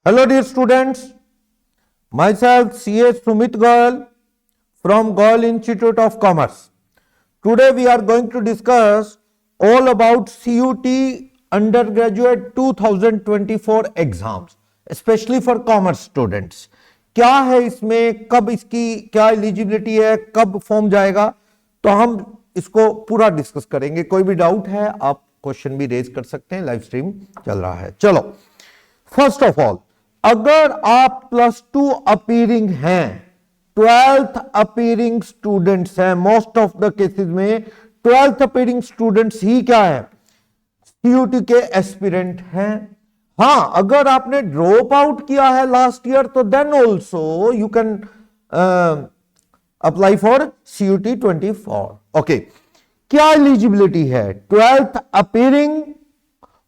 Hello dear students, myself CA Sumit Goyal from Goyal Institute of Commerce. Today we are going to discuss all about CUT undergraduate 2024 exams, especially for commerce students. क्या है इसमें, कब इसकी क्या eligibility है, कब form जाएगा, तो हम इसको पूरा डिस्कस करेंगे. कोई भी डाउट है आप क्वेश्चन भी रेज कर सकते हैं, लाइव स्ट्रीम चल रहा है. चलो, फर्स्ट ऑफ ऑल, अगर आप +2 अपीयरिंग हैं, 12th अपीयरिंग स्टूडेंट्स हैं, मोस्ट ऑफ द केसेस में 12th अपीयरिंग स्टूडेंट्स ही क्या है, CUT के एस्पिरेंट हैं. हाँ, अगर आपने ड्रॉप आउट किया है लास्ट ईयर तो then also you can apply for CUT 24. Okay, क्या एलिजिबिलिटी है, 12th अपीयरिंग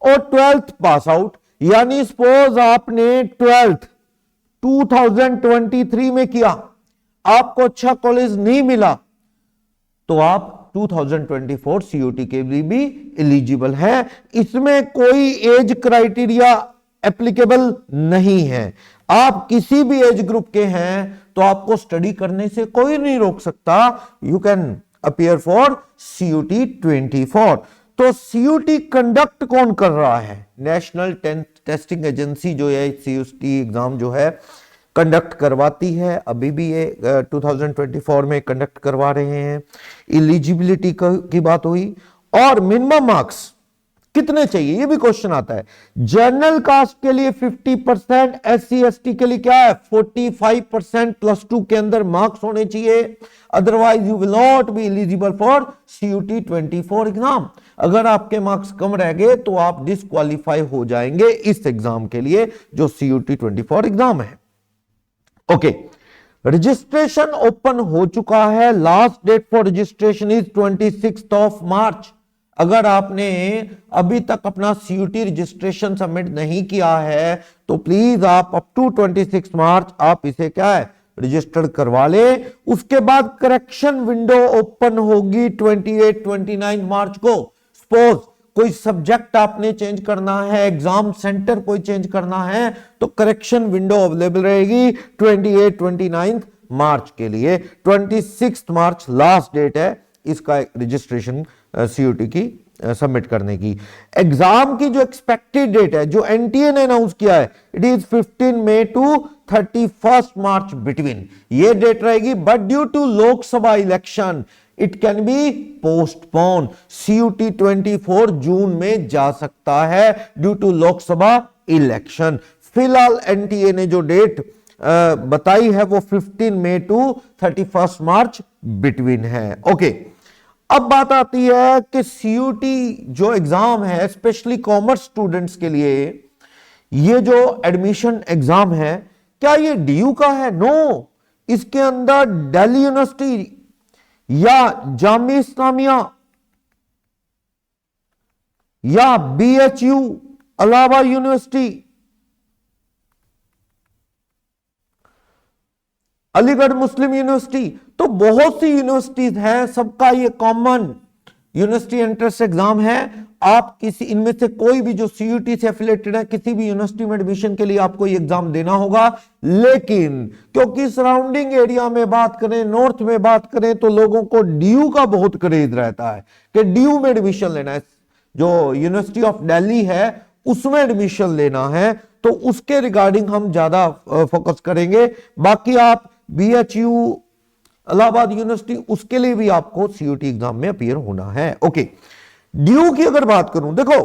और 12th पास आउट. यानी सपोज आपने 12th 2023 में किया, आपको अच्छा कॉलेज नहीं मिला, तो आप 2024 CUT के लिए भी एलिजिबल है. इसमें कोई एज क्राइटेरिया एप्लीकेबल नहीं है. आप किसी भी एज ग्रुप के हैं तो आपको स्टडी करने से कोई नहीं रोक सकता. You can appear for CUT 24. तो CUT कंडक्ट कौन कर रहा है, नेशनल टेस्टिंग एजेंसी जो है CUT एग्जाम जो है कंडक्ट करवाती है. अभी भी ये 2024 में कंडक्ट करवा रहे हैं. एलिजिबिलिटी की बात हुई, और मिनिमम मार्क्स कितने चाहिए ये भी क्वेश्चन आता है. जनरल कास्ट के लिए 50%, SC ST के लिए क्या है 45% +2 के अंदर मार्क्स होने चाहिए. Otherwise you will not be eligible for CUT 24 exam. अगर आपके मार्क्स कम रह गए तो आप डिस्क्वालीफाई हो जाएंगे इस एग्जाम के लिए जो CUT 24 एग्जाम है. ओके, रजिस्ट्रेशन ओपन हो चुका है. Last date for registration is 26 March. अगर आपने अभी तक अपना CUT रजिस्ट्रेशन सबमिट नहीं किया है तो प्लीज आप अप टू 26 मार्च आप इसे क्या है रजिस्टर्ड करवा ले. उसके बाद करेक्शन विंडो ओपन होगी 28-29 मार्च को. सपोज कोई सब्जेक्ट आपने चेंज करना है, एग्जाम सेंटर कोई चेंज करना है, तो करेक्शन विंडो अवेलेबल रहेगी 28-29 मार्च के लिए. 26 मार्च लास्ट डेट है इसका रजिस्ट्रेशन CUT की सबमिट करने की. एग्जाम की जो एक्सपेक्टेड डेट है जो NTA ने अनाउंस किया है, it is 15 May to 31 March between. ये डेट रहेगी, but due to Lok Sabha election it can be postpone. CUT 24 जून में जा सकता है ड्यू टू लोकसभा इलेक्शन. फिलहाल NTA ने जो डेट बताई है वो 15 मई टू 31 मार्च बिटवीन है. ओके, अब बात आती है कि CUT जो एग्जाम है स्पेशली कॉमर्स स्टूडेंट्स के लिए, ये जो एडमिशन एग्जाम है क्या ये DU का है? नो, इसके अंदर दिल्ली यूनिवर्सिटी या जामिया इस्लामिया या BHU इलाहाबाद यूनिवर्सिटी, अलीगढ़ मुस्लिम यूनिवर्सिटी, तो बहुत सी यूनिवर्सिटीज हैं, सबका ये कॉमन यूनिवर्सिटी एंट्रेंस एग्जाम है. आप किसी इनमें से कोई भी जो CUT से एफिलेटेड है, किसी भी यूनिवर्सिटी में एडमिशन के लिए आपको ये एग्जाम देना होगा. लेकिन क्योंकि सराउंडिंग एरिया में बात करें, नॉर्थ में बात करें, तो लोगों को DU का बहुत क्रेज रहता है कि DU में एडमिशन लेना है, जो यूनिवर्सिटी ऑफ दिल्ली है उसमें एडमिशन लेना है, तो उसके रिगार्डिंग हम ज्यादा फोकस करेंगे. बाकी आप BHU इलाहाबाद यूनिवर्सिटी, उसके लिए भी आपको CUT एग्जाम में अपीयर होना है. ओके, DU की अगर बात करूं, देखो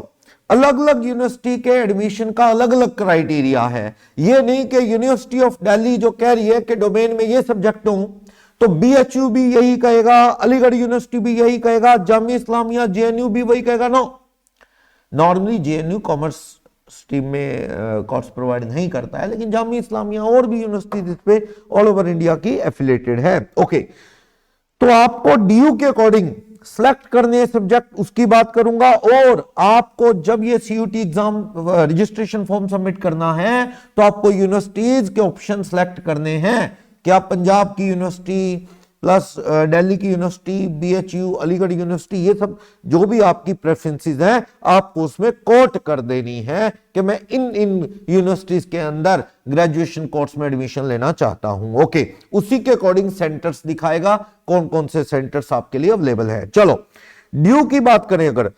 अलग अलग यूनिवर्सिटी के एडमिशन का अलग अलग क्राइटेरिया है. ये नहीं कि यूनिवर्सिटी ऑफ दिल्ली जो कह रही है कि डोमेन में ये सब्जेक्ट हूं तो BHU भी यही कहेगा, अलीगढ़ यूनिवर्सिटी भी यही कहेगा, जामिया इस्लामिया JNU भी वही कहेगा. No, normally JNU commerce stream में कोर्स प्रोवाइड नहीं करता है, लेकिन जामिया इस्लामिया और भी यूनिवर्सिटीज इस पे ऑल ओवर इंडिया की एफिलेटेड है. ओके, तो आपको DU के अकॉर्डिंग सिलेक्ट करने सब्जेक्ट उसकी बात करूंगा. और आपको जब ये CUT exam registration form submit करना है तो आपको यूनिवर्सिटीज के ऑप्शन सिलेक्ट करने हैं. क्या पंजाब की यूनिवर्सिटी, प्लस दिल्ली की यूनिवर्सिटी, बीएचयू, अलीगढ़ यूनिवर्सिटी, ये सब जो भी आपकी प्रेफरेंसेस हैं आपको उसमें कोट कर देनी है कि मैं इन इन यूनिवर्सिटीज के अंदर ग्रेजुएशन कोर्स में एडमिशन लेना चाहता हूं। ओके, उसी के अकॉर्डिंग सेंटर्स दिखाएगा, कौन कौन से सेंटर्स आपके लिए अवेलेबल है। चलो ड्यू की बात करें अगर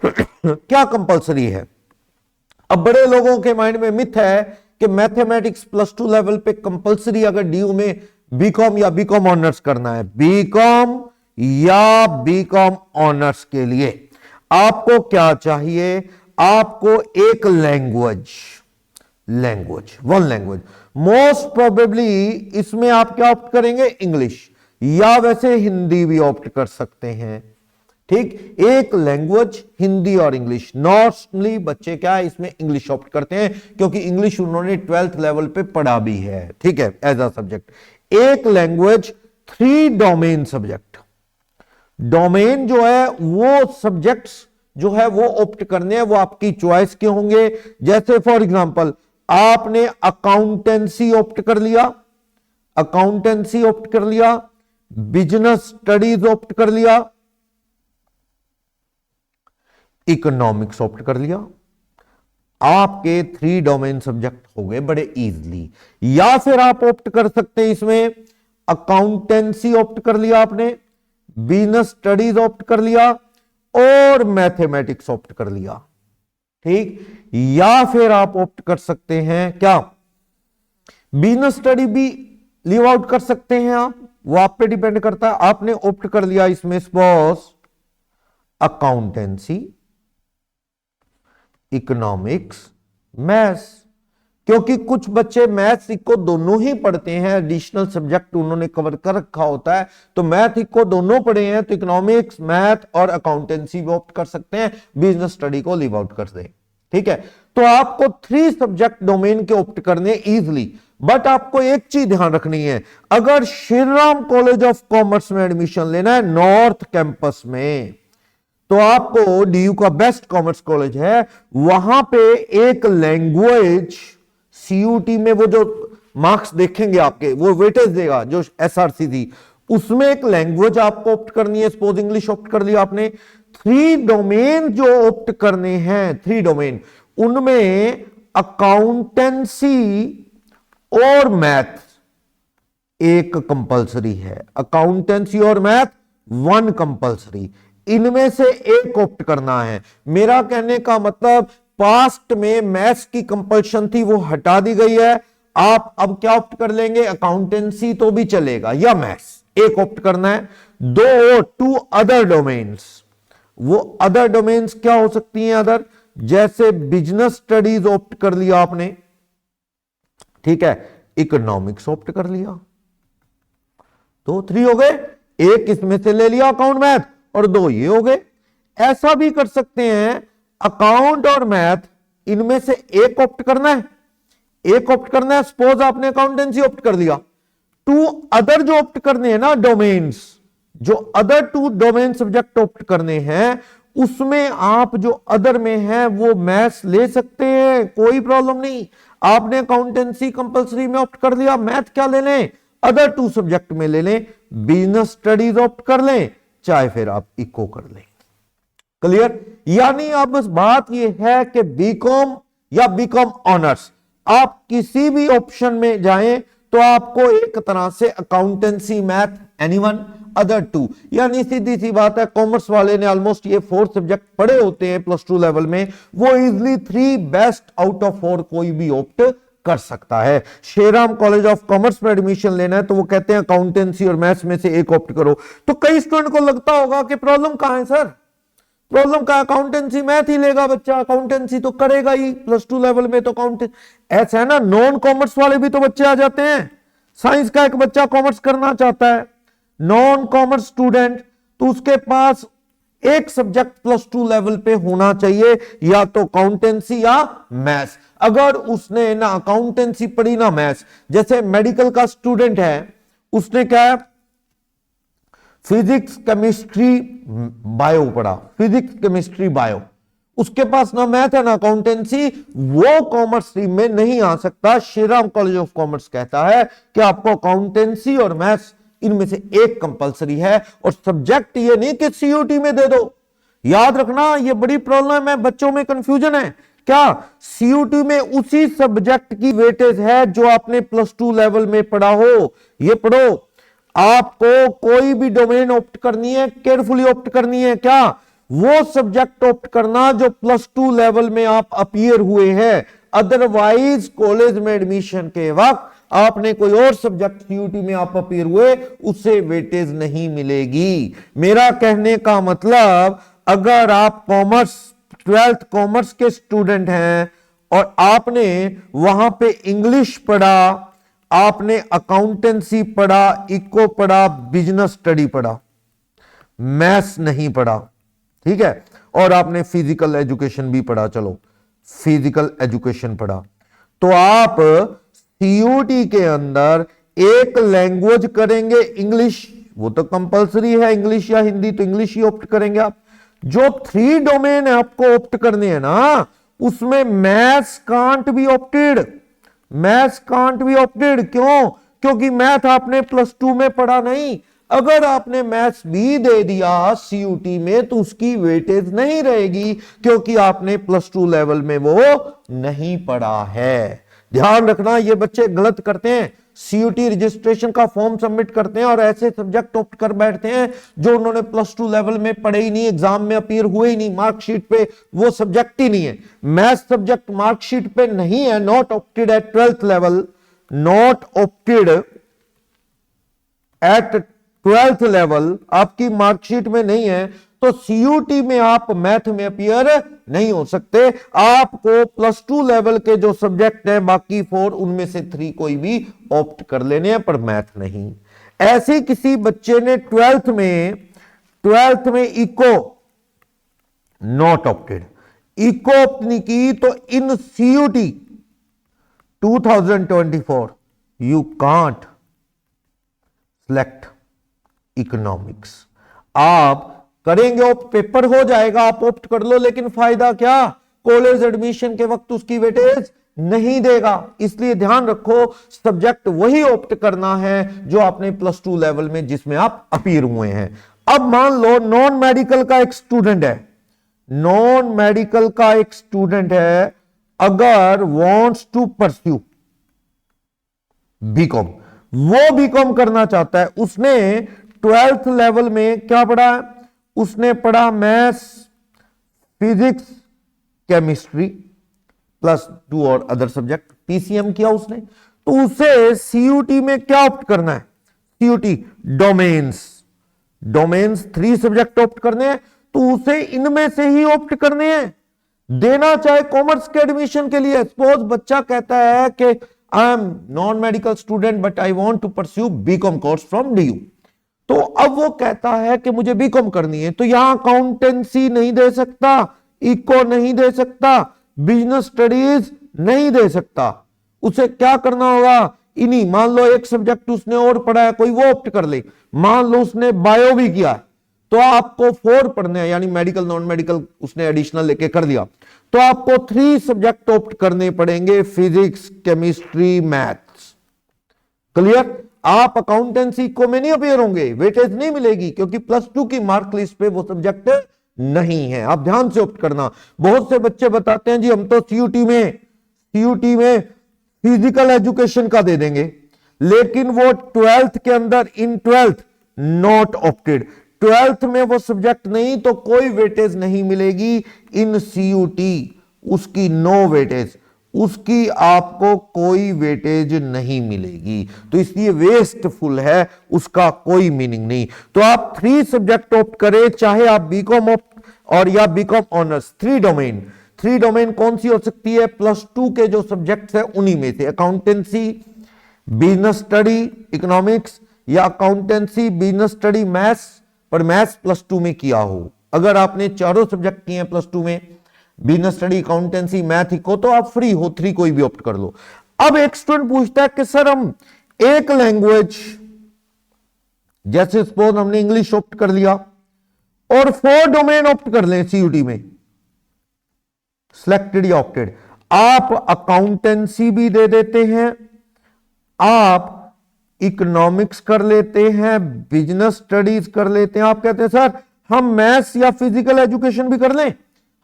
क्या कंपलसरी है। अब बड़े लोगों के माइंड में मिथ है कि मैथमेटिक्स +2 लेवल पे कंपलसरी अगर ड्यू में बीकॉम या बीकॉम ऑनर्स करना है, बीकॉम या बीकॉम ऑनर्स के लिए आपको क्या चाहिए, आपको एक वन लैंग्वेज। मोस्ट प्रोबेबली इसमें आप क्या ऑप्ट करेंगे, इंग्लिश, या वैसे हिंदी भी ऑप्ट कर सकते हैं। ठीक, एक लैंग्वेज हिंदी और इंग्लिश। नॉर्मली बच्चे क्या है इसमें इंग्लिश ऑप्ट करते हैं क्योंकि इंग्लिश उन्होंने 12th लेवल पे पढ़ा भी है, ठीक है, एज अ सब्जेक्ट। एक लैंग्वेज, 3 डोमेन सब्जेक्ट। डोमेन जो है वो सब्जेक्ट्स जो है वो ऑप्ट करने हैं, वो आपकी चॉइस के होंगे। जैसे फॉर एग्जांपल आपने अकाउंटेंसी ऑप्ट कर लिया, बिजनेस स्टडीज ऑप्ट कर लिया, इकोनॉमिक्स ऑप्ट कर लिया, आपके 3 डोमेन सब्जेक्ट हो गए बड़े इजीली। या फिर आप ऑप्ट कर सकते हैं इसमें अकाउंटेंसी ऑप्ट कर लिया आपने, बिजनेस स्टडीज ऑप्ट कर लिया और मैथमेटिक्स ऑप्ट कर लिया। ठीक, या फिर आप ऑप्ट कर सकते हैं क्या, बिजनेस स्टडी भी लीव आउट कर सकते हैं आप, वो आप पे डिपेंड करता है। आपने ऑप्ट कर लिया इसमें सपोज अकाउंटेंसी, इकोनॉमिक्स, मैथ्स, क्योंकि कुछ बच्चे मैथ्स इको दोनों ही पढ़ते हैं, एडिशनल सब्जेक्ट उन्होंने कवर कर रखा होता है, तो मैथ इको दोनों पढ़े हैं तो इकोनॉमिक्स, मैथ और अकाउंटेंसी भी ऑप्ट कर सकते हैं, बिजनेस स्टडी को लीव आउट कर दें। ठीक है, तो आपको 3 सब्जेक्ट डोमेन के ऑप्ट करने इजीली। बट आपको एक चीज ध्यान रखनी है, अगर श्रीराम कॉलेज ऑफ कॉमर्स में एडमिशन लेना है नॉर्थ कैंपस में, तो आपको डीयू का बेस्ट कॉमर्स कॉलेज है, वहां पे एक लैंग्वेज सीयूटी में वो जो मार्क्स देखेंगे आपके, वो वेटेज देगा जो एसआरसी थी, उसमें एक लैंग्वेज आपको ऑप्ट करनी है। सपोज इंग्लिश ऑप्ट कर लिया आपने। 3 डोमेन जो ऑप्ट करने हैं, 3 डोमेन, उनमें अकाउंटेंसी और मैथ एक कंपलसरी है, अकाउंटेंसी और मैथ 1 कंपलसरी, इनमें से एक ऑप्ट करना है। मेरा कहने का मतलब पास्ट में मैथ्स की कंपल्शन थी, वो हटा दी गई है। आप अब क्या ऑप्ट कर लेंगे, अकाउंटेंसी तो भी चलेगा या मैथ्स, एक ऑप्ट करना है। 2 अदर डोमेन्स, वो अदर डोमेन्स क्या हो सकती हैं अदर, जैसे बिजनेस स्टडीज ऑप्ट कर लिया आपने, ठीक है, इकोनॉमिक्स ऑप्ट कर लिया, तो 3 हो गए। एक इसमें से ले लिया अकाउंट मैथ और 2 ये हो गए। ऐसा भी कर सकते हैं अकाउंट और मैथ, इनमें से एक ऑप्ट करना है, एक ऑप्ट करना है। सपोज आपने अकाउंटेंसी ऑप्ट कर लिया, 2 अदर जो ऑप्ट करने हैं ना डोमेन्स, जो अदर 2 डोमेन सब्जेक्ट ऑप्ट करने हैं, उसमें आप जो अदर में है वो मैथ्स ले सकते हैं, कोई प्रॉब्लम नहीं। आपने अकाउंटेंसी कंपलसरी में ऑप्ट कर लिया, मैथ क्या ले लें, अदर 2 सब्जेक्ट में ले लें, बिजनेस स्टडीज ऑप्ट कर लें, चाहे फिर आप इको कर लें। क्लियर? यानी अब बस बात यह है कि बीकॉम या बीकॉम ऑनर्स, आप किसी भी ऑप्शन में जाएं तो आपको एक तरह से अकाउंटेंसी, मैथ, एनीवन, अदर 2, यानी सीधी सी बात है, कॉमर्स वाले ने ऑलमोस्ट ये 4 सब्जेक्ट पढ़े होते हैं +2 लेवल में, वो इजिली 3 बेस्ट आउट ऑफ 4 कोई भी ऑप्ट कर सकता है। श्रीराम कॉलेज ऑफ कॉमर्स में एडमिशन लेना है तो वो कहते हैं अकाउंटेंसी और मैथ्स में से एक ऑप्ट करो। तो कई स्टूडेंट को लगता होगा कि प्रॉब्लम कहां है सर, प्रॉब्लम का अकाउंटेंसी मैथ ही लेगा बच्चा, अकाउंटेंसी तो करेगा ही +2 लेवल में, तो अकाउंटेंसी ऐसा है ना। नॉन कॉमर्स वाले भी तो बच्चे आ जाते हैं, साइंस का एक बच्चा कॉमर्स करना चाहता है, नॉन कॉमर्स स्टूडेंट, तो उसके पास एक सब्जेक्ट +2 लेवल पे होना चाहिए, या तो अकाउंटेंसी या मैथ्स। अगर उसने ना अकाउंटेंसी पढ़ी ना मैथ्स, जैसे मेडिकल का स्टूडेंट है, उसने क्या है फिजिक्स केमिस्ट्री बायो पढ़ा, फिजिक्स केमिस्ट्री बायो, उसके पास ना मैथ है ना अकाउंटेंसी, वो कॉमर्स स्ट्रीम में नहीं आ सकता। श्रीराम कॉलेज ऑफ कॉमर्स कहता है कि आपको अकाउंटेंसी और मैथ्स इनमें से एक कंपलसरी है। और सब्जेक्ट ये नहीं कि सीयूटी में दे दो, याद रखना ये बड़ी प्रॉब्लम है, बच्चों में कंफ्यूजन है। क्या सीयूटी में उसी सब्जेक्ट की वेटेज है जो आपने प्लस टू लेवल में पढ़ा हो? ये पढ़ो, आपको कोई भी डोमेन ऑप्ट करनी है, केयरफुली ऑप्ट करनी है। क्या वो सब्जेक्ट ऑप्ट करना जो प्लस टू लेवल में आप अपीयर हुए हैं, अदरवाइज कॉलेज में एडमिशन के वक्त आपने कोई और सब्जेक्ट सीयूटी में आप अपीयर हुए, उससे वेटेज नहीं मिलेगी। मेरा कहने का मतलब, अगर आप कॉमर्स 12th कॉमर्स के स्टूडेंट हैं और आपने वहां पे इंग्लिश पढ़ा, आपने अकाउंटेंसी पढ़ा, इको पढ़ा, बिजनेस स्टडी पढ़ा, मैथ्स नहीं पढ़ा, ठीक है, और आपने फिजिकल एजुकेशन भी पढ़ा, चलो फिजिकल एजुकेशन पढ़ा, तो आप सीयूटी के अंदर एक लैंग्वेज करेंगे इंग्लिश, वो तो कंपलसरी है, इंग्लिश या हिंदी, तो इंग्लिश ही ऑप्ट करेंगे आप। जो 3 डोमेन है आपको ऑप्ट करने हैं ना, उसमें maths can't be opted, maths can't be opted. क्यों? क्योंकि मैथ आपने प्लस टू में पढ़ा नहीं। अगर आपने मैथ्स भी दे दिया सीयूटी में तो उसकी वेटेज नहीं रहेगी, क्योंकि आपने प्लस टू लेवल में वो नहीं पढ़ा है। ध्यान रखना, ये बच्चे गलत करते हैं, सीयूटी रजिस्ट्रेशन का फॉर्म सबमिट करते हैं और ऐसे सब्जेक्ट ऑप्ट कर बैठते हैं जो उन्होंने प्लस टू लेवल में पढ़े ही नहीं, एग्जाम में अपीयर हुए ही नहीं, मार्कशीट पे वो सब्जेक्ट ही नहीं है। मैथ सब्जेक्ट मार्कशीट पे नहीं है, not opted at 12th level, not opted at 12th level, आपकी मार्कशीट में नहीं है, तो सीयूटी में आप मैथ में अपीयर नहीं हो सकते। आपको प्लस टू लेवल के जो सब्जेक्ट है बाकी 4, उनमें से 3 कोई भी ऑप्ट कर लेने हैं, पर मैथ नहीं। ऐसे किसी बच्चे ने 12th में eco not opted, eco opt नहीं की, तो in CUET 2024 you can't select economics. आप करेंगे ऑप्ट, पेपर हो जाएगा, आप ऑप्ट कर लो, लेकिन फायदा क्या? कॉलेज एडमिशन के वक्त उसकी वेटेज नहीं देगा। इसलिए ध्यान रखो, सब्जेक्ट वही ऑप्ट करना है जो आपने प्लस टू लेवल में जिसमें आप अपीयर हुए हैं। अब मान लो नॉन मेडिकल का एक स्टूडेंट है, नॉन मेडिकल का एक स्टूडेंट है, अगर वॉन्ट्स टू परस्यू बीकॉम, वो बीकॉम करना चाहता है, उसने 12th लेवल में क्या पढ़ा है? उसने पढ़ा मैथ्स, फिजिक्स, केमिस्ट्री प्लस 2 और अदर सब्जेक्ट, पीसीएम किया उसने, तो उसे सीयूटी में क्या ऑप्ट करना है? सीयूटी डोमेन्स, 3 सब्जेक्ट ऑप्ट करने हैं, तो उसे इनमें से ही ऑप्ट करने हैं, देना चाहे कॉमर्स के एडमिशन के लिए। सपोज बच्चा कहता है कि I am non medical student but I want to pursue BCom course from DU, तो अब वो कहता है कि मुझे बीकॉम करनी है, तो यहां अकाउंटेंसी नहीं दे सकता, इको नहीं दे सकता, बिजनेस स्टडीज नहीं दे सकता। उसे क्या करना होगा? इन्हीं, मान लो एक सब्जेक्ट उसने और पढ़ा है कोई, वो ऑप्ट कर ले। मान लो उसने बायो भी किया है, तो आपको 4 पढ़ने हैं, यानी मेडिकल नॉन मेडिकल उसने एडिशनल लेके कर दिया, तो आपको 3 सब्जेक्ट ऑप्ट करने पड़ेंगे, फिजिक्स, केमिस्ट्री, मैथ्स। क्लियर? आप अकाउंटेंसी को में नहीं अपीयर होंगे, वेटेज नहीं मिलेगी, क्योंकि प्लस टू की मार्क लिस्ट पे वो सब्जेक्ट नहीं है। आप ध्यान से ऑप्ट करना। बहुत से बच्चे बताते हैं जी हम तो सीयूटी में फिजिकल एजुकेशन का दे देंगे, लेकिन वो 12th के अंदर, इन 12th नॉट ऑप्टेड, 12th में वो सब्जेक्ट नहीं, तो कोई वेटेज नहीं मिलेगी इन सीयूटी, उसकी नो वेटेज, उसकी आपको कोई वेटेज नहीं मिलेगी, तो इसलिए वेस्टफुल है, उसका कोई मीनिंग नहीं। तो आप 3 सब्जेक्ट ऑप्ट करें, चाहे आप बीकॉम ऑप्ट और या बीकॉम ऑनर्स, 3 डोमेन कौन सी हो सकती है? प्लस टू के जो सब्जेक्ट्स है उन्हीं में से, अकाउंटेंसी, बिजनेस स्टडी, इकोनॉमिक्स, या अकाउंटेंसी, बिजनेस स्टडी, मैथ्स, पर मैथ्स प्लस टू में किया हो। अगर आपने चारों सब्जेक्ट किए हैं प्लस टू में, business study, accountancy, math, eco, तो आप फ्री हो, 3 कोई भी ऑप्ट कर लो। अब एक स्टूडेंट पूछता है कि सर हम एक लैंग्वेज, जैसे सपोज हमने इंग्लिश ऑप्ट कर लिया और 4 डोमेन ऑप्ट कर लें सीयूटी में, सिलेक्टेड या ऑप्टेड, आप अकाउंटेंसी भी दे देते हैं, आप इकोनॉमिक्स कर लेते हैं, बिजनेस स्टडीज कर लेते हैं। आप कहते हैं सर हम मैथ्स या फिजिकल एजुकेशन भी कर लें,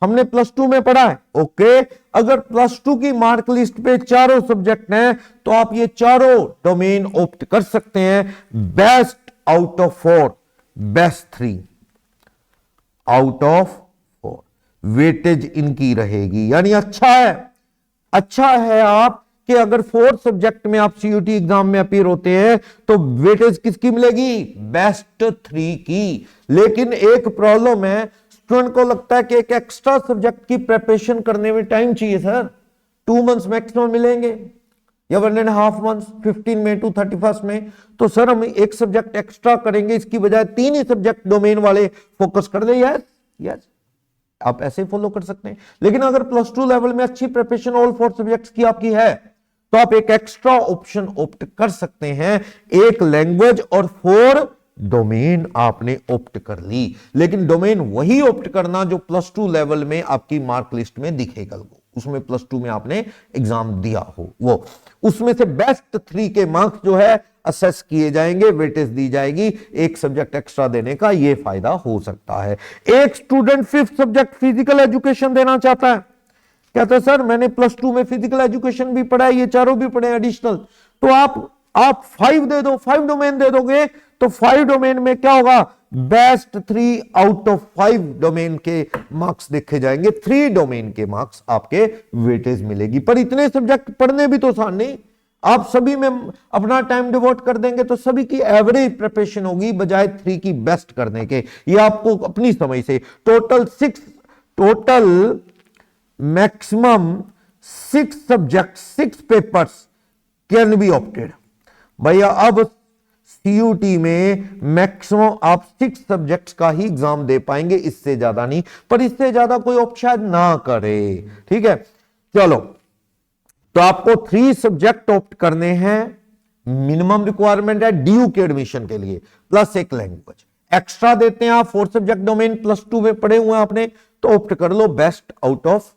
हमने प्लस टू में पढ़ा है। ओके, अगर प्लस टू की मार्क लिस्ट पे चारों सब्जेक्ट हैं तो आप ये चारों डोमेन ऑप्ट कर सकते हैं। Best out of 4, best 3 out of 4 weightage इनकी रहेगी। यानी अच्छा है आप कि अगर 4 सब्जेक्ट में आप सीयूटी एग्जाम में अपीयर होते हैं तो वेटेज किसकी मिलेगी? बेस्ट 3 की। लेकिन एक प्रॉब्लम है, स्टूडेंट को लगता है कि एक एक्स्ट्रा सब्जेक्ट की प्रिपरेशन करने में टाइम चाहिए सर, 2 मंथ्स मैक्सिमम मिलेंगे या 1.5 मंथ्स, 15 मई टू 31 में। तो सर हम एक सब्जेक्ट एक्स्ट्रा करेंगे, इसकी बजाय 3 ही सब्जेक्ट डोमेन वाले फोकस कर ले। यस, आप ऐसे फॉलो कर सकते हैं। लेकिन अगर प्लस 2 लेवल में अच्छी प्रिपरेशन ऑल 4 सब्जेक्ट्स की आपकी है तो आप एक एक्स्ट्रा ऑप्शन ऑप्ट कर सकते हैं, एक लैंग्वेज और 4 डोमेन आपने ऑप्ट कर ली। लेकिन डोमेन वही ऑप्ट करना जो प्लस 2 लेवल में आपकी मार्क लिस्ट में दिखेगा, उसमें प्लस 2 में आपने एग्जाम दिया हो, वो उसमें से बेस्ट 3 के मार्क्स जो है असेस किए जाएंगे, वेटेज दी जाएगी। एक सब्जेक्ट एक्स्ट्रा देने का यह फायदा हो सकता है। एक student 5th subject physical education देना चाहता है, कहता है सर मैंने प्लस 2 में फिजिकल एजुकेशन भी पढ़ा है, ये चारों भी पढ़े एडिशनल, तो आप 5 दे दो, 5 डोमेन दे दोगे तो 5 डोमेन में क्या होगा? बेस्ट 3 आउट ऑफ 5 डोमेन के मार्क्स देखे जाएंगे, 3 डोमेन के मार्क्स आपके वेटेज मिलेगी। पर इतने सब्जेक्ट पढ़ने भी तो आसान नहीं, आप सभी में अपना टाइम डिवोट कर देंगे तो सभी की एवरेज प्रिपरेशन होगी बजाय 3 की बेस्ट करने के। ये आपको अपनी समझ से total maximum 6 subject 6 papers can be opted. भैया अब सीयूटी में मैक्सिमम आप 6 सब्जेक्ट्स का ही एग्जाम दे पाएंगे, इससे ज्यादा नहीं। पर इससे ज्यादा कोई ऑप्शन ना करे, ठीक है। चलो, तो आपको 3 सब्जेक्ट ऑप्ट करने हैं, मिनिमम रिक्वायरमेंट है डीयू के एडमिशन के लिए, प्लस एक लैंग्वेज एक्स्ट्रा देते हैं आप। 4 सब्जेक्ट डोमेन प्लस 2 में पढ़े हुए हैं आपने, तो ऑप्ट कर लो बेस्ट आउट ऑफ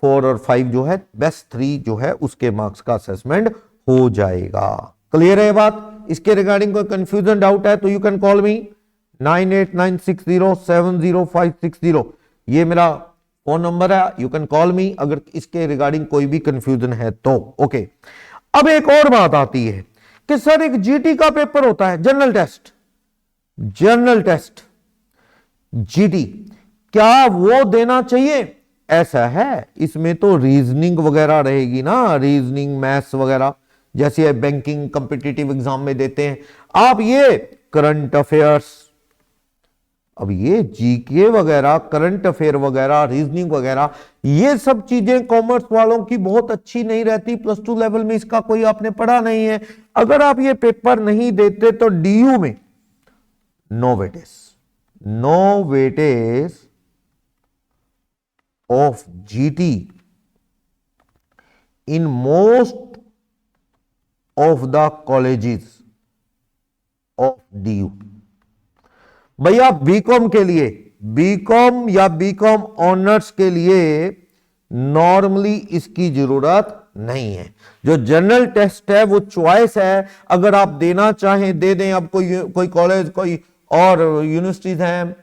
4 और 5 जो है, बेस्ट 3 जो है उसके मार्क्स का असेसमेंट हो जाएगा। क्लियर है बात? इसके रिगार्डिंग कोई कंफ्यूजन डाउट है तो यू कैन कॉल मी 9896070560, ये मेरा फोन नंबर है, यू कैन कॉल मी अगर इसके रिगार्डिंग कोई भी कंफ्यूजन है तो। ओके, अब एक और बात आती है कि सर एक जीटी का पेपर होता है, जनरल टेस्ट जीटी, क्या वो देना चाहिए? ऐसा है, इसमें तो रीजनिंग वगैरह रहेगी ना, रीजनिंग मैथ्स वगैरह, जैसे बैंकिंग कॉम्पिटिटिव एग्जाम में देते हैं आप। ये करंट अफेयर्स, अब ये जीके वगैरह, करंट अफेयर वगैरह, रीजनिंग वगैरह, ये सब चीजें कॉमर्स वालों की बहुत अच्छी नहीं रहती। प्लस 2 लेवल में इसका कोई आपने पढ़ा नहीं है, अगर आप ये पेपर नहीं देते तो डीयू में no weightage of GT in most of the colleges of DU. भैया बीकॉम के लिए, बीकॉम या बीकॉम ऑनर्स के लिए नॉर्मली इसकी जरूरत नहीं है। जो जनरल टेस्ट है वो चॉइस है, अगर आप देना चाहें दे दें। अब कोई कॉलेज, कोई और यूनिवर्सिटीज हैं,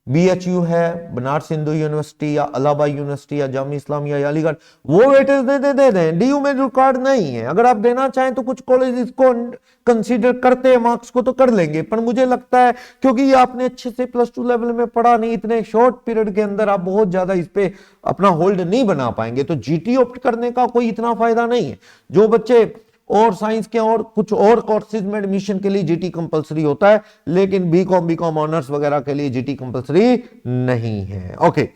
BHU है, बनारस हिंदू यूनिवर्सिटी या इलाहाबाद यूनिवर्सिटी या जामिया इस्लामिया या अलीगढ़, वो वेटेज दे दें, डीयू में रिकॉर्ड नहीं है। अगर आप देना चाहें तो कुछ कॉलेज इसको कंसीडर करते हैं, मार्क्स को तो कर लेंगे, पर मुझे लगता है क्योंकि ये आपने अच्छे से प्लस 2 लेवल में पढ़ा नहीं, इतने शॉर्ट पीरियड के अंदर आप बहुत ज्यादा इस पे अपना होल्ड नहीं बना पाएंगे, तो जीटी ऑप्ट करने का कोई इतना फायदा नहीं है। जो बच्चे और साइंस के और कुछ और कोर्सेज में एडमिशन के लिए जीटी कंपलसरी होता है, लेकिन बीकॉम ऑनर्स वगैरह के लिए जीटी कंपलसरी नहीं है। ओके,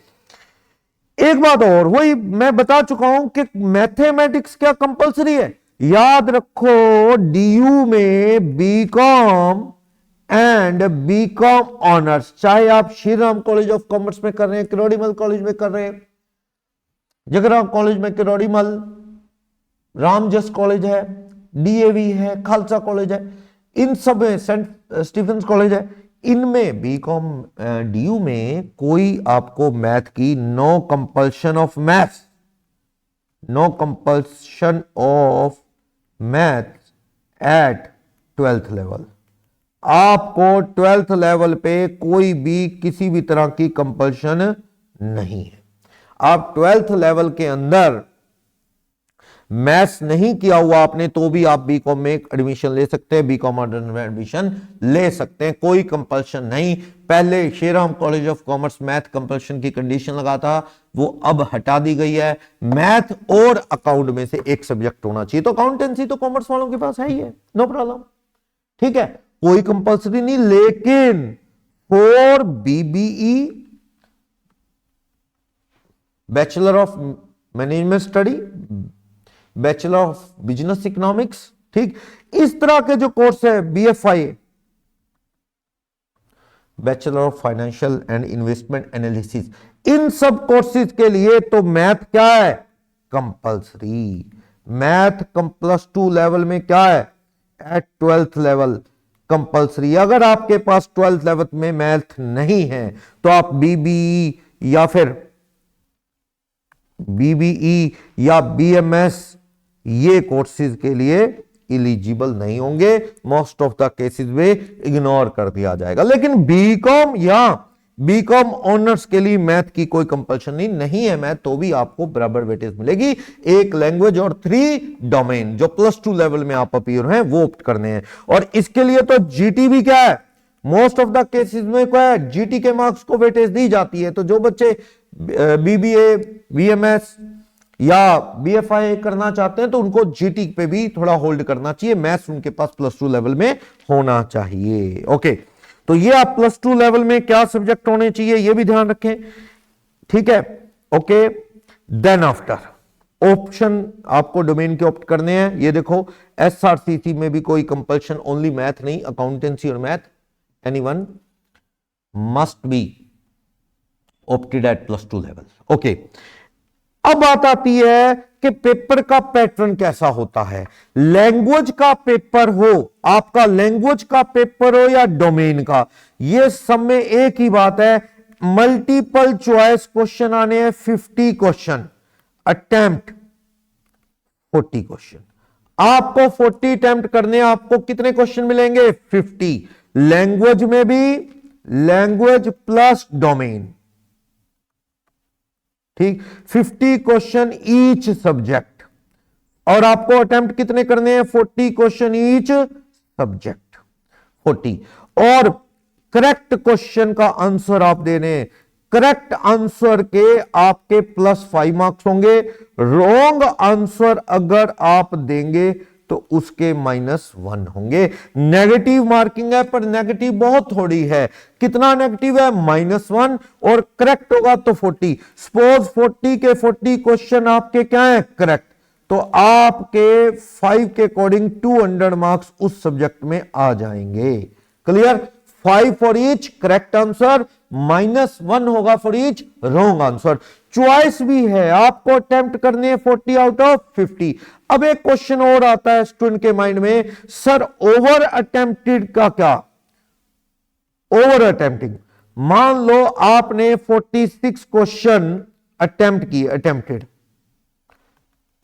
एक बात और, वही मैं बता चुका हूं कि मैथमेटिक्स क्या कंपलसरी है। याद रखो, डीयू में बीकॉम एंड बीकॉम ऑनर्स, चाहे आप Shri Ram college of commerce में कर रहे हैं, किरोड़ीमल कॉलेज में कर रहे हैं, जगराम कॉलेज में किरोड़ीमल, रामजस कॉलेज है, डीएवी है, खालसा कॉलेज है, इन सब में सेंट स्टीफेंस कॉलेज है, इनमें बीकॉम डीयू में कोई आपको मैथ की no compulsion of maths at 12th level. आपको 12th लेवल पे कोई भी किसी भी तरह की कंपल्शन नहीं है। आप 12th लेवल के अंदर मैथ्स नहीं किया हुआ आपने तो भी आप बीकॉम में एडमिशन ले सकते हैं, बीकॉम ऑनर्स में एडमिशन ले सकते हैं, कोई कंपल्शन नहीं। पहले Shriram college of commerce math compulsion की कंडीशन लगा था, वो अब हटा दी गई है। मैथ और अकाउंट में से एक सब्जेक्ट होना चाहिए। तो अकाउंटेंसी तो कॉमर्स वालों के पास है ही है, नो प्रॉब्लम, ठीक है, कोई कंपल्सरी नहीं। लेकिन for BBE, bachelor of management study, bachelor of business economics, ठीक, इस तरह के जो कोर्स है, BFI, bachelor of financial and investment analysis, इन सब कोर्सेज के लिए तो मैथ क्या है, कंपल्सरी। मैथ +2 लेवल में क्या है, एट 12th लेवल कंपल्सरी। अगर आपके पास 12th लेवल में मैथ नहीं है तो आप बीबीई या फिर बीबीई या बीएमएस ये कोर्सेज के लिए इलिजिबल नहीं होंगे। मोस्ट ऑफ द केसेस में इग्नोर कर दिया जाएगा। लेकिन बीकॉम या बीकॉम ऑनर्स के लिए मैथ की कोई कंपल्शन नहीं है। मैथ तो भी आपको बराबर वेटेज मिलेगी। एक लैंग्वेज और 3 डोमेन जो +2 लेवल में आप अपीयर हैं वो ऑप्ट करने हैं। और इसके लिए तो जीटी भी क्या है, मोस्ट ऑफ द केसेस में क्या है, जीटी के मार्क्स को वेटेज दी जाती है। तो जो बच्चे बीबीए, बीएमएस या बीएफआई करना चाहते हैं तो उनको जीटी पे भी थोड़ा होल्ड करना चाहिए। मैथ्स उनके पास +2 लेवल में होना चाहिए। ओके, तो ये आप +2 लेवल में क्या सब्जेक्ट होने चाहिए ये भी ध्यान रखें, ठीक है। ओके, देन आफ्टर ऑप्शन आपको डोमेन के ऑप्ट करने हैं। ये देखो, एसआरसीसी में भी कोई कंपल्शन ओनली मैथ नहीं, अकाउंटेंसी और math, anyone must be opted at +2 level. Okay, अब बात आती है कि पेपर का पैटर्न कैसा होता है। लैंग्वेज का पेपर हो, आपका लैंग्वेज का पेपर हो या डोमेन का, ये सब में एक ही बात है, मल्टीपल चॉइस क्वेश्चन आने हैं 50 क्वेश्चन, अटेम्प्ट 40 क्वेश्चन। आपको 40 अटेम्प्ट करने, आपको कितने क्वेश्चन मिलेंगे, 50। लैंग्वेज में भी लैंग्वेज प्लस डोमेन, ठीक, 50 क्वेश्चन ईच सब्जेक्ट। और आपको अटेम्प्ट कितने करने हैं, 40 क्वेश्चन ईच सब्जेक्ट, 40। और करेक्ट क्वेश्चन का आंसर आप देने, करेक्ट आंसर के आपके +5 मार्क्स होंगे। रॉन्ग आंसर अगर आप देंगे तो उसके -1 होंगे। नेगेटिव मार्किंग है पर नेगेटिव बहुत थोड़ी है। कितना नेगेटिव है, -1, और करेक्ट होगा तो 40। सपोज 40 के 40 क्वेश्चन आपके क्या है, करेक्ट, तो आपके 5 के अकॉर्डिंग 200 मार्क्स उस सब्जेक्ट में आ जाएंगे। Clear, 5 for each correct answer, -1 होगा for each wrong answer. Choice भी है, आपको अटेम्प्ट करने हैं 40 आउट ऑफ 50। अब एक क्वेश्चन और आता है स्टूडेंट के माइंड में, सर ओवर अटेम्प्टेड का क्या, ओवर अटेम्प्टिंग, मान लो आपने 46 क्वेश्चन अटेम्प्ट किए, अटेम्प्टेड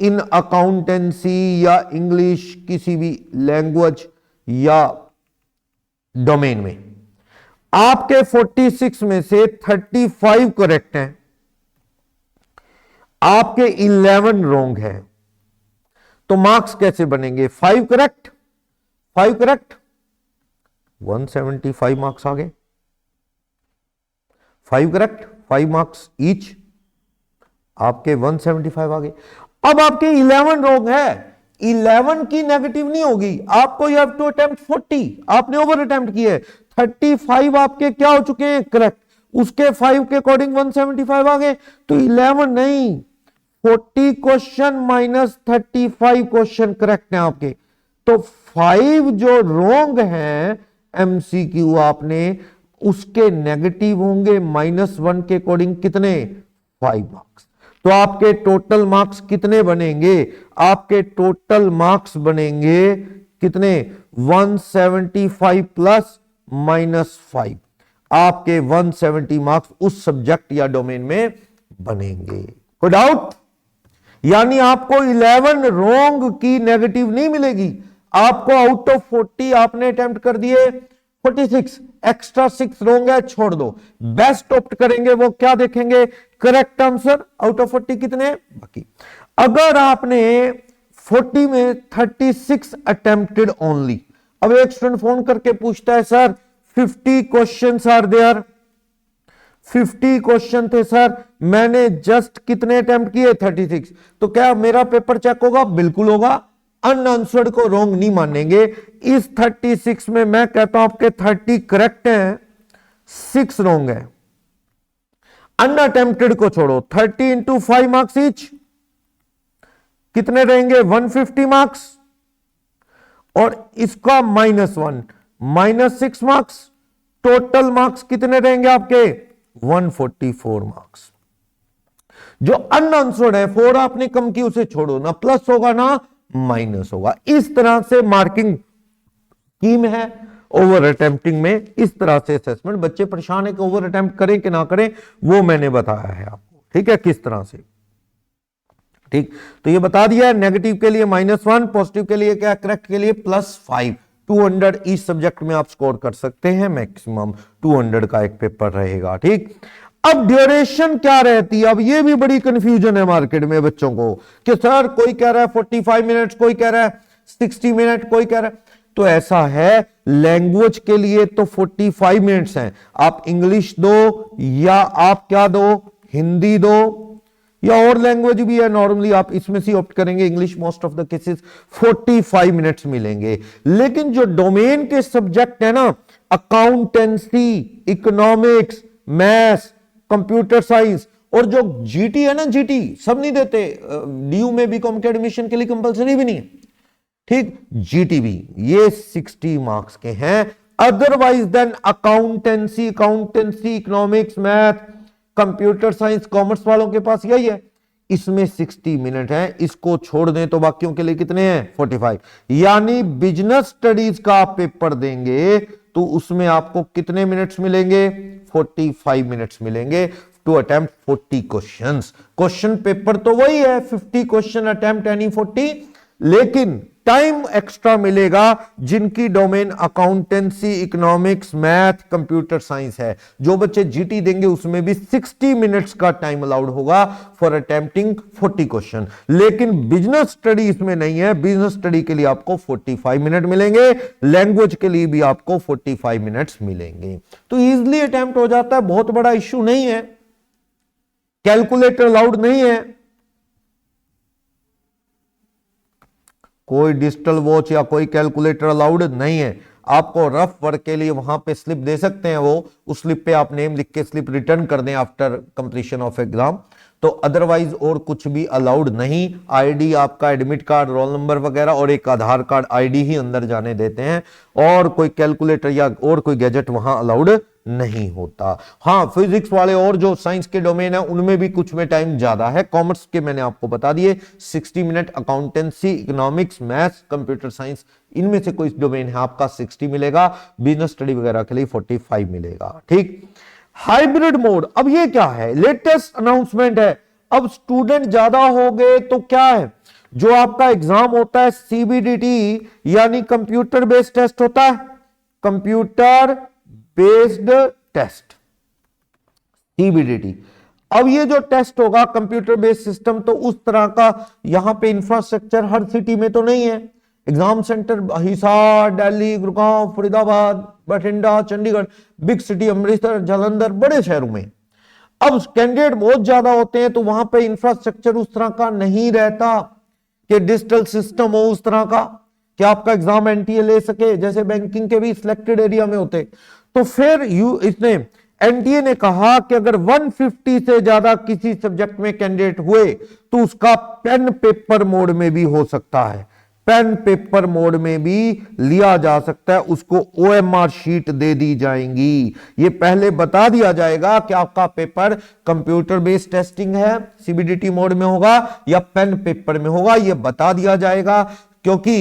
इन अकाउंटेंसी या इंग्लिश, किसी भी लैंग्वेज या डोमेन में, आपके 46 में से 35 करेक्ट हैं, आपके 11 रॉन्ग है, तो मार्क्स कैसे बनेंगे, 5 करेक्ट 5 करेक्ट 175 मार्क्स आ गए, 5 करेक्ट 5 मार्क्स ईच, आपके 175 आ गए। अब आपके 11 रॉन्ग है, 11 की नेगेटिव नहीं होगी, आपको यू हैव टू अटेम्प्ट 40, आपने ओवर अटेम्प्ट किए। 35 आपके क्या हो चुके हैं, करेक्ट, उसके 5 के अकॉर्डिंग 175 आ गए, तो 11 नहीं, 40 क्वेश्चन -35 क्वेश्चन करेक्ट हैं आपके। तो 5 जो रॉन्ग हैं एमसीक्यू आपने, उसके नेगेटिव होंगे -1 के अकॉर्डिंग कितने, 5 मार्क्स। तो आपके टोटल मार्क्स कितने बनेंगे, आपके टोटल मार्क्स बनेंगे कितने, 175 प्लस -5, आपके 170 मार्क्स उस सब्जेक्ट या डोमेन में बनेंगे। कोई डाउट, यानी आपको 11 रॉन्ग की नेगेटिव नहीं मिलेगी, आपको आउट ऑफ 40 आपने अटेम्प्ट कर दिए 46, एक्स्ट्रा 6 रोंग है, छोड़ दो। बेस्ट ऑप्ट करेंगे वो क्या देखेंगे, करेक्ट आंसर आउट ऑफ 40 कितने बाकी। अगर आपने 40 में 36 अटेम्प्टेड ओनली, अब एक स्टूडेंट फोन करके पूछता है sir 50 questions are there, 50 question थे सर, मैंने जस्ट कितने अटेम्प्ट किए 36, तो क्या मेरा पेपर चेक होगा, बिल्कुल होगा। अनआंसर्ड को रॉन्ग नहीं मानेंगे। इस 36 में मैं कहता हूं आपके 30 करेक्ट हैं, 6 रॉन्ग है। अनअटेम्प्टेड को छोड़ो, 30 इंटू 5 मार्क्स ईच कितने रहेंगे 150 मार्क्स, और इसका -1 -6 मार्क्स, टोटल मार्क्स कितने रहेंगे आपके 144 मार्क्स। जो अनआंसर्ड है 4 आपने कम की उसे छोड़ो, ना प्लस होगा ना माइनस होगा। इस तरह से मार्किंग स्कीम है ओवर अटेम्प्टिंग में। इस तरह से असेसमेंट, बच्चे परेशान है कि ओवर अटेम्प्ट करें कि ना करें, वो मैंने बताया है आपको, ठीक है, किस तरह से। ठीक, तो ये बता दिया है, नेगेटिव के लिए -1, पॉजिटिव के लिए क्या, करेक्ट के लिए +5। 200 इस सब्जेक्ट में आप स्कोर कर सकते हैं, मैक्सिमम 200 का एक पेपर रहेगा। ठीक, अब ड्यूरेशन क्या रहती है, अब ये भी बड़ी कंफ्यूजन है मार्केट में बच्चों को कि सर कोई कह रहा है 45 मिनट्स, कोई कह रहा है 60 मिनट, कोई कह रहा है, तो ऐसा है लैंग्वेज के लिए तो 45 मिनट्स हैं। आप इंग्लिश दो या आप क्या दो, हिंदी दो, या और लैंग्वेज भी है, नॉर्मली आप इसमें से ऑप्ट करेंगे, English most of the cases 45 minutes मिलेंगे। लेकिन जो डोमेन के सब्जेक्ट है ना, accountancy, economics, maths, computer science, और जो जीटी है ना, जीटी सब नहीं देते, डीयू में बीकॉम के एडमिशन के लिए कंपलसरी भी नहीं है, ठीक, जीटी भी ये 60 मार्क्स के हैं। Otherwise then accountancy, economics, math, computer science, commerce वालों के पास यही है, इसमें 60 मिनट है। इसको छोड़ दें तो बाकियों के लिए कितने हैं 45। यानी बिजनेस स्टडीज का आप पेपर देंगे तो उसमें आपको कितने मिनट्स मिलेंगे 45 मिनट्स मिलेंगे to attempt 40 questions. Question paper तो वही है 50 क्वेश्चन अटेम्प्ट एनी 40, लेकिन टाइम एक्स्ट्रा मिलेगा जिनकी domain accountancy, economics, math, computer science है। जो बच्चे जीटी देंगे उसमें भी 60 मिनट्स का टाइम अलाउड होगा फॉर अटेम्प्टिंग 40 क्वेश्चन। लेकिन बिजनेस स्टडी इसमें नहीं है, बिजनेस स्टडी के लिए आपको 45 मिनट मिलेंगे, लैंग्वेज के लिए भी आपको 45 मिनट्स मिलेंगे। तो इजिली अटेम्प्ट हो जाता है, बहुत बड़ा इश्यू नहीं है। कैलकुलेटर अलाउड नहीं है, कोई डिजिटल वॉच या कोई कैलकुलेटर अलाउड नहीं है। आपको रफ वर्क के लिए वहां पे स्लिप दे सकते हैं, वो उस स्लिप पे आप नेम लिख के स्लिप रिटर्न कर दें आफ्टर कंप्लीशन ऑफ एग्जाम, तो अदरवाइज और कुछ भी अलाउड नहीं। आईडी आपका एडमिट कार्ड, रोल नंबर वगैरह और एक आधार कार्ड आईडी ही अंदर जाने देते हैं, और कोई कैलकुलेटर या और कोई गैजेट वहां अलाउड नहीं होता। हाँ, फिजिक्स वाले और जो साइंस के डोमेन है उनमें भी कुछ में टाइम ज्यादा है। कॉमर्स के मैंने आपको बता दिए 60 minute, accountancy, economics, maths, computer science, इनमें से कोई डोमेन है आपका 60 मिलेगा, बिजनेस स्टडी वगैरह के लिए 45 मिलेगा। ठीक, हाइब्रिड मोड, अब ये क्या है, लेटेस्ट अनाउंसमेंट है। अब स्टूडेंट ज्यादा हो गए तो क्या है, जो आपका एग्जाम होता है सीबीडीटी यानी कंप्यूटर बेस्ड टेस्ट होता है, कंप्यूटर बेस्ड टेस्ट सीबीडीटी। अब ये जो टेस्ट होगा कंप्यूटर बेस्ड सिस्टम, तो उस तरह का यहां पे इंफ्रास्ट्रक्चर हर सिटी में तो नहीं है। Exam centre Hisar, Delhi, Gurgaon, Faridabad, Bathinda, Chandigarh, big city, Amritsar, Jalandhar, बड़े शहरों में। अब कैंडिडेट बहुत ज्यादा होते हैं तो वहां पे इंफ्रास्ट्रक्चर उस तरह का नहीं रहता कि डिजिटल सिस्टम हो उस तरह का कि आपका एग्जाम एनटीए ले सके, जैसे बैंकिंग के भी सिलेक्टेड एरिया में होते। तो फिर इसने एनटीए ने कहा कि अगर 150 से ज्यादा किसी सब्जेक्ट में कैंडिडेट हुए तो उसका पेन पेपर मोड में भी हो सकता है, पेन पेपर मोड में भी लिया जा सकता है, उसको ओएमआर शीट दे दी जाएंगी। ये पहले बता दिया जाएगा कि आपका पेपर कंप्यूटर बेस्ड टेस्टिंग है, सीबीडीटी मोड में होगा या पेन पेपर में होगा, ये बता दिया जाएगा। क्योंकि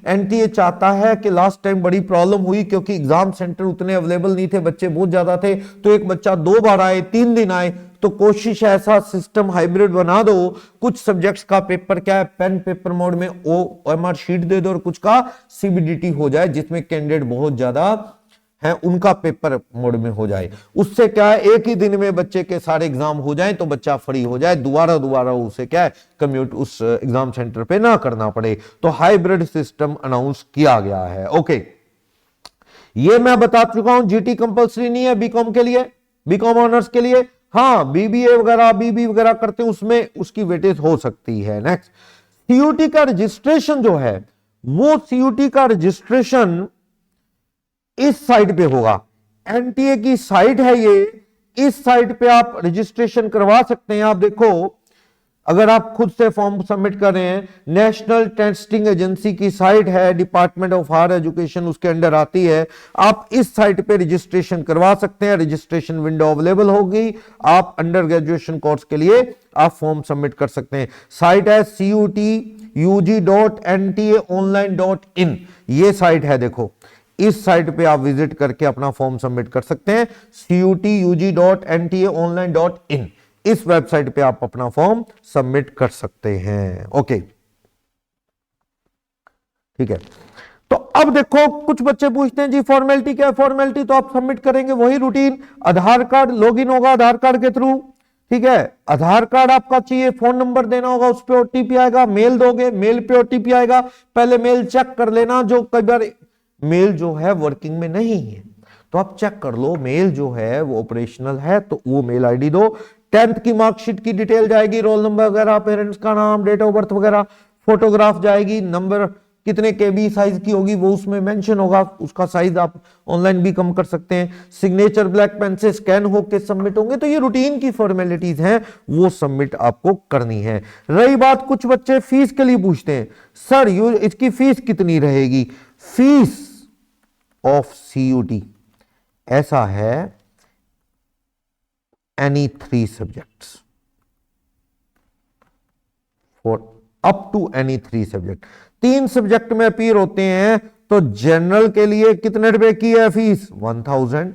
एनटीए चाहता है कि लास्ट टाइम बड़ी प्रॉब्लम हुई क्योंकि एग्जाम सेंटर उतने अवेलेबल नहीं थे, बच्चे बहुत ज्यादा थे, तो एक बच्चा 2 बार आए, 3 दिन आए, तो कोशिश ऐसा सिस्टम हाइब्रिड बना दो, कुछ सब्जेक्ट्स का पेपर क्या है पेन पेपर मोड में OMR शीट दे दो और कुछ का CBDT हो जाए, जिसमें कैंडिडेट बहुत ज्यादा है उनका पेपर मोड में हो जाए। उससे क्या है एक ही दिन में बच्चे के सारे एग्जाम हो जाए तो बच्चा फ्री हो जाए, दोबारा उसे क्या है कम्यूट उस एग्जाम सेंटर पे ना करना पड़े। तो हाइब्रिड सिस्टम अनाउंस किया गया है। ओके, ये मैं बता चुका हूं, GT कंपलसरी नहीं है बीकॉम के लिए, बीकॉम ऑनर्स के लिए। हाँ, BBA वगैरह BB वगैरह करते हैं उसमें उसकी वेटेज हो सकती है। नेक्स्ट, CUT का रजिस्ट्रेशन जो है वो CUT का रजिस्ट्रेशन इस साइट पे होगा, NTA की साइट है ये, इस साइट पे आप रजिस्ट्रेशन करवा सकते हैं। आप देखो, अगर आप खुद से फॉर्म सबमिट कर रहे हैं, नेशनल टेस्टिंग एजेंसी की साइट है, डिपार्टमेंट ऑफ हायर एजुकेशन उसके अंडर आती है, आप इस साइट पे रजिस्ट्रेशन करवा सकते हैं। रजिस्ट्रेशन विंडो अवेलेबल होगी, आप अंडर ग्रेजुएशन कोर्स के लिए आप फॉर्म सबमिट कर सकते हैं। साइट है CUTUG.NTAonline.in, ये साइट है। देखो, इस साइट पे आप विजिट करके अपना फॉर्म सबमिट कर सकते हैं, CUTUG.NTAonline.in, इस वेबसाइट पे आप अपना फॉर्म सबमिट कर सकते हैं। ओके, ठीक है। तो अब देखो, कुछ बच्चे पूछते हैं जी फॉर्मेलिटी क्या है? फॉर्मेलिटी तो आप सबमिट करेंगे वही रूटीन, आधार कार्ड लॉगिन होगा आधार कार्ड के थ्रू, ठीक है। आधार कार्ड आपका चाहिए, फोन नंबर देना होगा, उस पर OTP आएगा, मेल दोगे, मेल पे OTP आएगा। पहले मेल चेक कर लेना, जो कई बार मेल जो है वर्किंग में नहीं है तो आप चेक कर लो, मेल जो है वो ऑपरेशनल है तो वो मेल ID दो। 10th की मार्कशीट की डिटेल जाएगी, रोल नंबर वगैरह, पेरेंट्स का नाम, डेट ऑफ बर्थ वगैरह, फोटोग्राफ जाएगी, नंबर कितने KB साइज की होगी वो उसमें मेंशन होगा, उसका साइज आप ऑनलाइन भी कम कर सकते हैं। सिग्नेचर ब्लैक पेन से स्कैन होकर सबमिट होंगे। तो ये रूटीन की फॉर्मेलिटीज हैं, वो सबमिट आपको करनी है। रही बात, कुछ बच्चे फीस के लिए पूछते हैं, सर इसकी फीस कितनी रहेगी? फीस ऑफ CUT ऐसा है, any 3 subjects for up to any 3 subject, 3 subject में अपीयर होते हैं तो जनरल के लिए कितने रुपए की है फीस? 1000,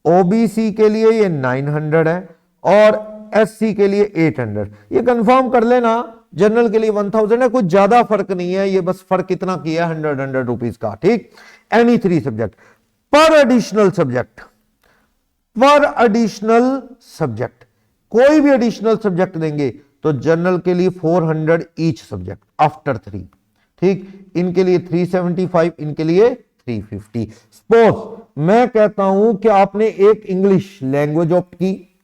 OBC के लिए ये 900 है और SC के लिए 800। ये कंफर्म कर लेना, जनरल के लिए 1000 है, कुछ ज्यादा फर्क नहीं है, ये बस फर्क कितना किया है 100 रुपीज का, ठीक। एनी 3 सब्जेक्ट पर एडिशनल सब्जेक्ट, पर एडिशनल सब्जेक्ट कोई भी एडिशनल सब्जेक्ट देंगे तो जनरल के लिए 400 ईच सब्जेक्ट आफ्टर 3, ठीक। इनके लिए 375, इनके लिए 350। सपोज मैं कहता हूं कि आपने एक इंग्लिश लैंग्वेज ऑप्ट की,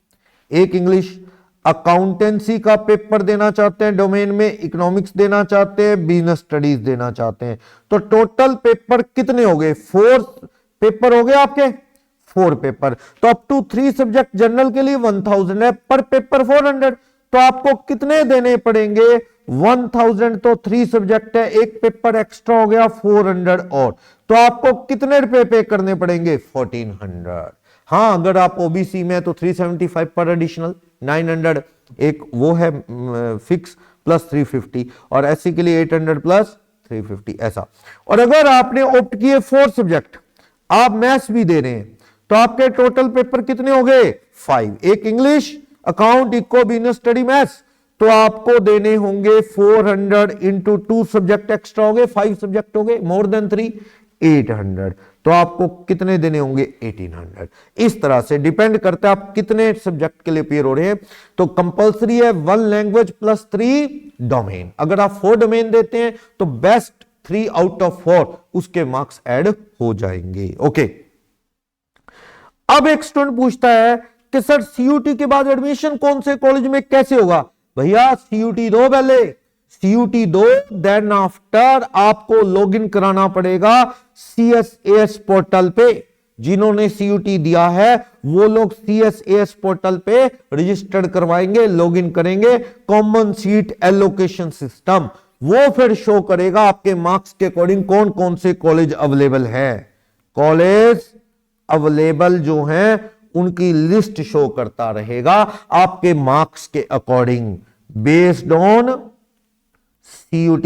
एक इंग्लिश अकाउंटेंसी का पेपर देना चाहते हैं, डोमेन में इकोनॉमिक्स देना चाहते हैं, बिजनेस स्टडीज देना चाहते हैं, तो टोटल पेपर कितने हो गए? 4 पेपर हो गए आपके, 4 पेपर। तो अप टू 3 सब्जेक्ट जनरल के लिए 1000 है, पर पेपर 400, तो आपको कितने देने पड़ेंगे? 1000। तो 3 सब्जेक्ट है, एक पेपर एक्स्ट्रा हो गया 400 और, तो आपको कितने रुपए पे करने पड़ेंगे? 1400। हाँ, अगर आप OBC में तो 375 पर एडिशनल, 900 एक वो है फिक्स प्लस 350, और SC के लिए 800 प्लस 350 ऐसा। और अगर आपने ऑप्ट किए 4 सब्जेक्ट, आप मैथ्स भी दे रहे हैं, तो आपके टोटल पेपर कितने हो गए? 5, एक English, account, eco, business study, maths, तो आपको देने होंगे 400 इंटू 2 सब्जेक्ट एक्स्ट्रा हो गए, 5 सब्जेक्ट हो गए, मोर देन 3, 800। तो आपको कितने देने होंगे? 1800। इस तरह से डिपेंड करता है आप कितने सब्जेक्ट के लिए पेयर हो रहे हैं। तो कंपलसरी है 1 लैंग्वेज प्लस 3 डोमेन। अगर आप 4 डोमेन देते हैं तो बेस्ट 3 आउट ऑफ 4 उसके मार्क्स ऐड हो जाएंगे। ओके, अब एक स्टूडेंट पूछता है कि सर CUT के बाद एडमिशन कौन से कॉलेज में कैसे होगा? भैया CUT दो, पहले CUT दो, देन आफ्टर आपको लॉगिन कराना पड़ेगा CSAS पोर्टल पे। जिन्होंने CUT दिया है वो लोग CSAS पोर्टल पे रजिस्टर्ड करवाएंगे, लॉगिन करेंगे, कॉमन सीट एलोकेशन सिस्टम, वो फिर शो करेगा आपके मार्क्स के अकॉर्डिंग कौन कौन से कॉलेज अवेलेबल है। कॉलेज अवेलेबल जो हैं उनकी लिस्ट शो करता रहेगा आपके मार्क्स के according, based on CUT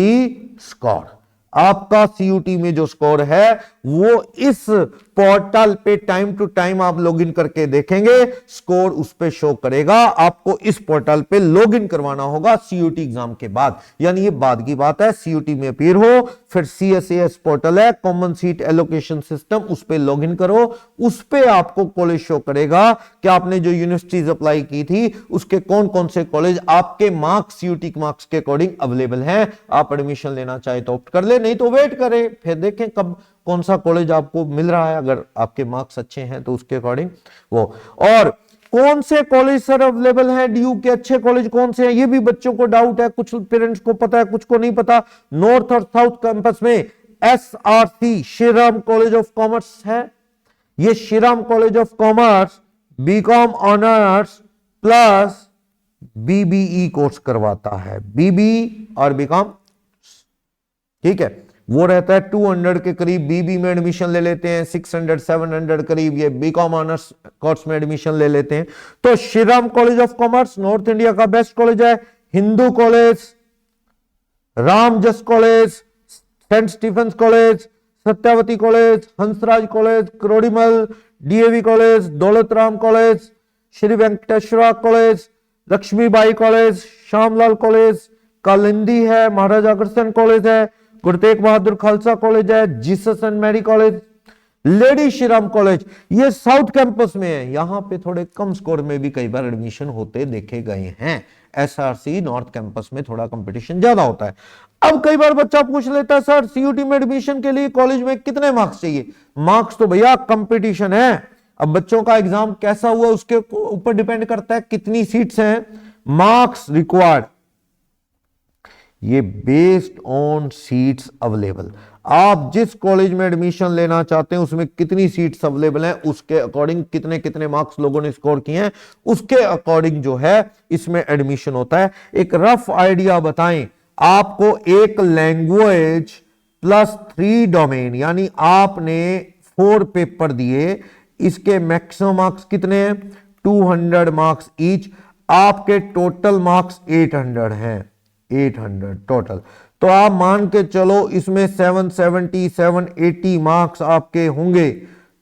score. आपका सीयूटी में जो स्कोर है वो इस पोर्टल पे टाइम टू टाइम आप लॉगिन करके देखेंगे, स्कोर उस पे शो करेगा। आपको इस पोर्टल पे लॉगिन करवाना होगा सीयूटी एग्जाम के बाद, यानी ये बाद की बात है। सीयूटी में अपीयर हो, फिर सीएसएस पोर्टल है, कॉमन सीट एलोकेशन सिस्टम, उस पे लॉगिन करो, उस पे आपको कॉलेज शो करेगा कि आपने जो यूनिवर्सिटीज अप्लाई की थी उसके कौन कौन से कॉलेज आपके मार्क्स, सीयूटी मार्क्स के अकॉर्डिंग अवेलेबल हैं। आप एडमिशन लेना चाहे तो ऑप्ट कर ले, नहीं तो वेट करें, फिर देखें कब कौन सा कॉलेज आपको मिल रहा है। अगर आपके मार्क्स अच्छे हैं तो उसके अकॉर्डिंग वो। और कौन से कॉलेज सर अवेलेबल हैं डीयू के, अच्छे कॉलेज कौन से हैं, ये भी बच्चों को डाउट है, कुछ पेरेंट्स को पता है, कुछ को नहीं पता। नॉर्थ और साउथ कैंपस में SRC Shriram college of commerce है। ये Shriram college of commerce BCom honours plus BBE course करवाता है, बीबी और बीकॉम, ठीक है। वो रहता है 200 के करीब, बीबी में एडमिशन ले लेते हैं 600 700 करीब, ये बीकॉम ऑनर्स कोर्स में एडमिशन ले लेते हैं। तो Shriram college of commerce north India का बेस्ट कॉलेज है। Hindu college, Ramjas college, Saint Stephen's college, Satyawati college, Hansraj college, Kirorimal, DAV college, Daulat Ram college, Shri Venkateswara college, Lakshmibai college, Shyam Lal college, Kalindi है, महाराजा अग्रसेन कॉलेज है, गुरु तेग बहादुर खालसा कॉलेज है, Jesus and Mary college, lady Shriram college, ये साउथ कैंपस में है। यहां पे थोड़े कम स्कोर में भी कई बार एडमिशन होते देखे गए हैं। एसआरसी नॉर्थ कैंपस में थोड़ा कंपटीशन ज्यादा होता है। अब कई बार बच्चा पूछ लेता है सर सीयूटी में एडमिशन के लिए कॉलेज में कितने मार्क्स चाहिए। मार्क्स तो भैया कंपटीशन है, अब बच्चों का एग्जाम कैसा हुआ उसके ऊपर डिपेंड करता है, कितनी सीट्स हैं, मार्क्स रिक्वायर्ड, ये बेस्ड ऑन सीट्स अवेलेबल। आप जिस कॉलेज में एडमिशन लेना चाहते हैं उसमें कितनी सीट्स अवेलेबल हैं, उसके अकॉर्डिंग कितने कितने मार्क्स लोगों ने स्कोर किए हैं उसके अकॉर्डिंग जो है इसमें एडमिशन होता है। एक रफ आइडिया बताएं, आपको एक लैंग्वेज प्लस 3 डोमेन, यानी आपने 4 पेपर दिए, इसके मैक्सिमम मार्क्स कितने हैं 200 मार्क्स ईच, आपके टोटल मार्क्स 800 हैं, 800 टोटल। तो आप मान के चलो इसमें 770 780 मार्क्स आपके होंगे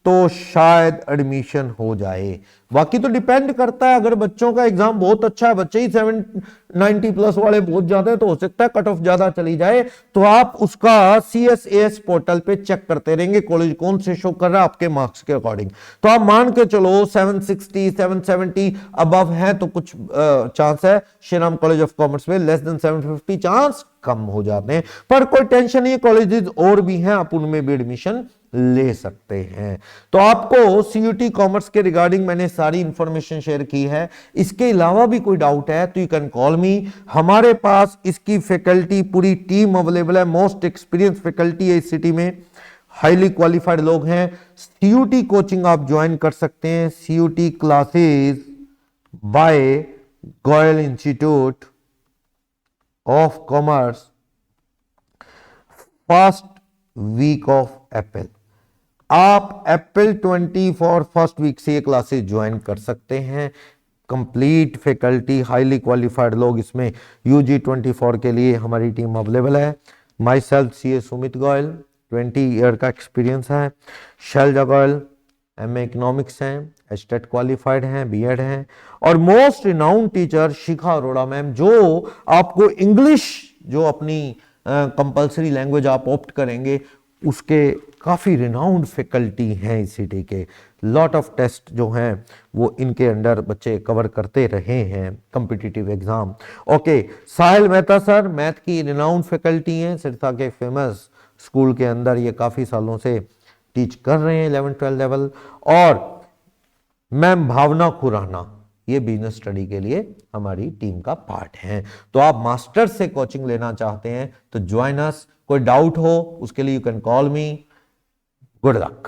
तो शायद एडमिशन हो जाए। बाकी तो डिपेंड करता है, अगर बच्चों का एग्जाम बहुत अच्छा है, बच्चे ही 790 प्लस वाले बहुत ज्यादा है, तो हो सकता है कट ऑफ ज्यादा चली जाए। तो आप उसका सीएसएस पोर्टल पे चेक करते रहेंगे कॉलेज कौन से शो कर रहा है आपके मार्क्स के अकॉर्डिंग। तो आप मान के चलो 760 770 अबव है तो कुछ चांस है, श्रीराम कॉलेज ऑफ कॉमर्स में लेस देन 750 चांस कम हो जाते हैं। पर कोई टेंशन नहीं, कॉलेजेस और भी हैं, आप उनमें भी एडमिशन ले सकते हैं। तो आपको सीयूटी कॉमर्स के रिगार्डिंग मैंने सारी इंफॉर्मेशन शेयर की है। इसके अलावा भी कोई डाउट है तो यू कैन कॉल मी। हमारे पास इसकी फैकल्टी पूरी टीम अवेलेबल है, मोस्ट एक्सपीरियंस फैकल्टी है इस सिटी में, हाईली क्वालिफाइड लोग हैं। सीयूटी कोचिंग आप ज्वाइन कर सकते हैं, CUET classes by Goyal institute of commerce, first week of April. आप अप्रैल 24 फर्स्ट वीक से ये क्लासेस ज्वाइन कर सकते हैं। कंप्लीट फैकल्टी, हाईली क्वालिफाइड लोग इसमें यूजी 24 के लिए हमारी टीम अवेलेबल है। My self CA Sumit Goyal, 20 year का एक्सपीरियंस है। शैलजा गोयल एमए इकोनॉमिक्स हैं, एस्टेट क्वालिफाइड हैं, बीएड हैं। और मोस्ट रिनाउंड टीचर शिखा अरोड़ा मैम, जो आपको इंग्लिश जो अपनी कंपल्सरी लैंग्वेज आप ऑप्ट करेंगे उसके काफ़ी रिनाउंड फैकल्टी हैं इस सिटी के। लॉट ऑफ टेस्ट जो हैं वो इनके अंडर बच्चे कवर करते रहे हैं कॉम्पिटिटिव एग्जाम। ओके, साहिल मेहता सर मैथ की रिनाउंड फैकल्टी हैं, सिरसा के फेमस स्कूल के अंदर ये काफ़ी सालों से टीच कर रहे हैं 11-12 लेवल। और मैम भावना खुराना ये बिजनेस स्टडी के लिए हमारी टीम का पार्ट है। तो आप मास्टर से कोचिंग लेना चाहते हैं तो ज्वाइन अस। कोई डाउट हो उसके लिए you can call me. Good luck.